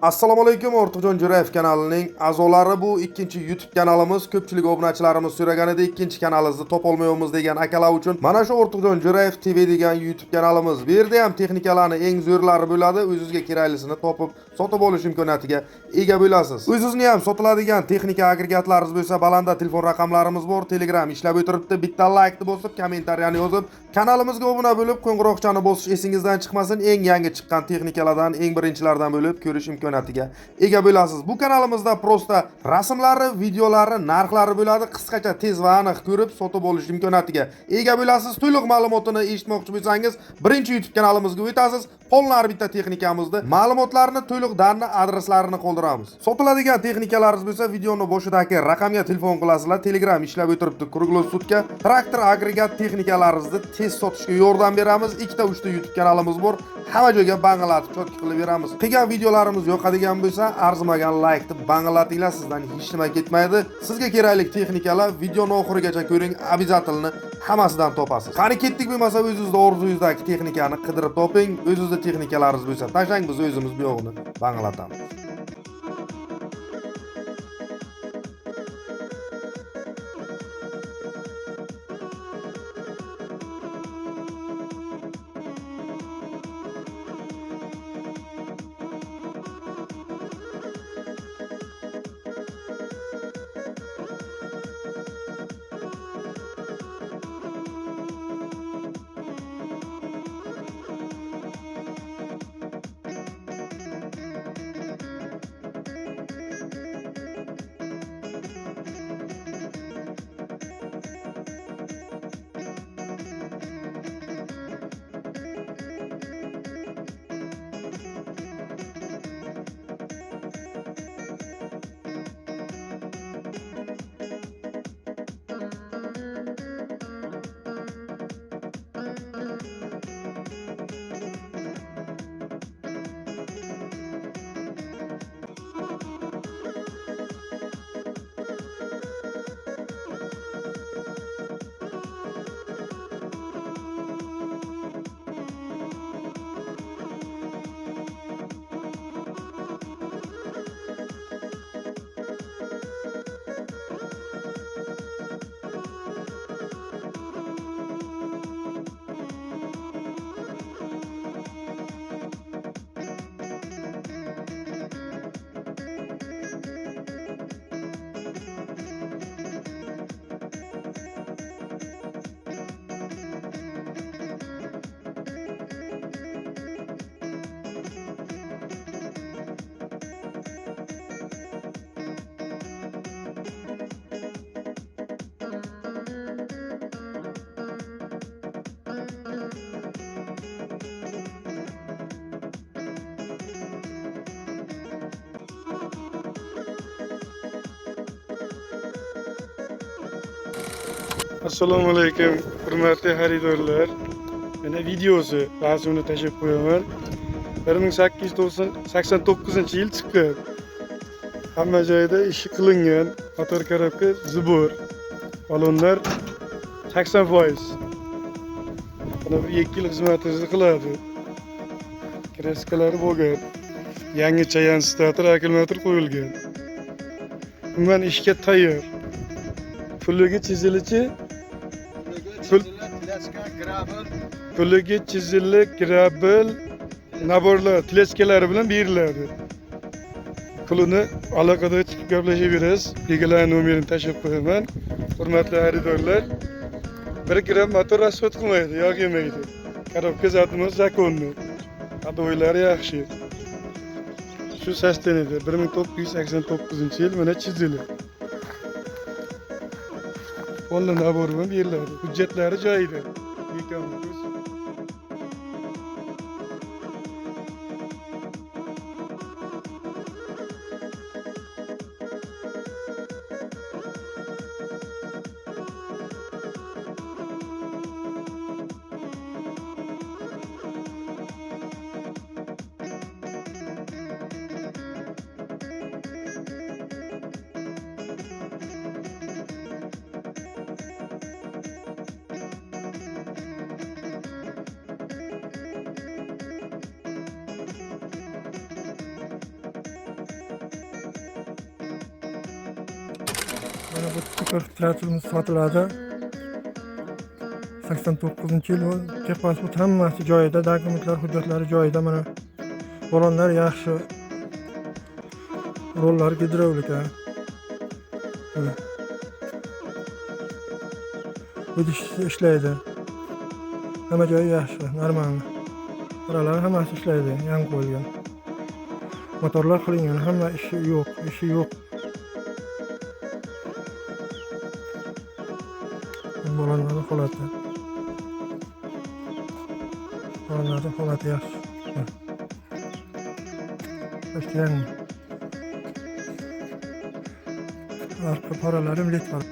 Assalomu alaykum, Ortiqjon Jo'rayev kanalining a'zolari. Bu ikkinchi YouTube kanalimiz. Ko'pchilik obunachilarimiz so'raganida ikkinchi kanalimizni topolmayapmiz degan akalar uchun mana shu Ortiqjon Jo'rayev TV degan YouTube kanalimiz. Bu yerda ham texnikalarning eng zo'rlari bo'ladi. O'zingizga keraklisini topib, sotib olish imkoniyatiga ega bo'lasiz. O'zingizni ham sotiladigan texnika agregatlaringiz bo'lsa, balanda telefon raqamlarimiz bor. Telegram ishlab o'tiribdi. Bitta like bosib, kommentariyani yozib, kanalimizga obuna bo'lib, qo'ng'iroqchani bosish esingizdan chiqmasin. Eng yangi chiqqan texnikalardan, eng birinchilardan bo'lib ko'rish imkoniyatiga ega bo'lasiz. Bu kanalimizda prosta rasmlari, videolari, narxlari bo'ladi. Qisqacha tez va aniq ko'rib sotib olish imkoniyatiga ega bo'lasiz. To'liq ma'lumotini eshitmoqchi bo'lsangiz, birinchi YouTube kanalimizga o'tasiz. Qolgan bitta texnikamizni, ma'lumotlarni, to'liq darni, adreslarini qoldiramiz. Sotiladigan texnikalaringiz bo'lsa, videoni boshidagi raqamga telefon qilasizlar. Telegram ishlab o'tiribdi. Kruglosutga traktor agregat texnikalaringizni tez sotishga yordam beramiz. 2-3 YouTube kanalimiz bor. Hamma joyga bang'alatib cho'tki qilib beramiz. Qilgan videolarimiz yoqadigan bo'lsa, arzimagan like deb bang'alatinglar, sizdan hech nima ketmaydi. Sizga kerakli texnikalar videoni oxirigacha ko'ring, обязательно hammasidan topasiz. Qani ketdik, bo'lmasa o'zingizning orzungizdagi texnikani qidirib toping. O'zingizning texnikalaringiz bo'lsa, tashlang, biz o'zimiz bu yog'ini bang'alatamiz. Assalomu alaykum, hurmatli xaridorlar. Mana videosi, rasmini tashib qo'yaman. 1889-yil chiqqan. Hamma joyda ishi qilingan. Motor korobka zubur. Balonlar 80%. Mana 2 yil xizmatini qiladi. Kraskalari bo'lgan. Yangi chayan stator akkumulyator qo'yilgan. Umuman ishga tayyor. Puliga chizilichi puliga chizilib grabel naborlar tleskalari bilan beriladi. Pulini aloqada chiqib gaplashib berasiz. Egalar nomerini tashib qo'yaman. Hurmatli xaridorlar, 1 gram motor rasxod qilmaydi, yog' yemaydi. Korobka zatimiz zakonli. Hadoylari yaxshi. Shu sostenida 1989-yil mana chizildi. Onunla nabor bilan beriladi. Hujjatlari joyida. Mana bu stiker tratilimiz sotiladi. 89-yil bu texpasport hammasi joyida, dokumentlar, hujjatlari joyida. Mana balonlar yaxshi. Rollar gidrovlika. Idish ishlaydi. Hamma joyi yaxshi, normal. Oralar hammasi ishlaydi, yangi qo'yilgan. Motorlar qilingan, hamma ishi yo'q. Balonlar holati. Balonlar holati yaxshi. Başlayalım. Arka paralarım lit var.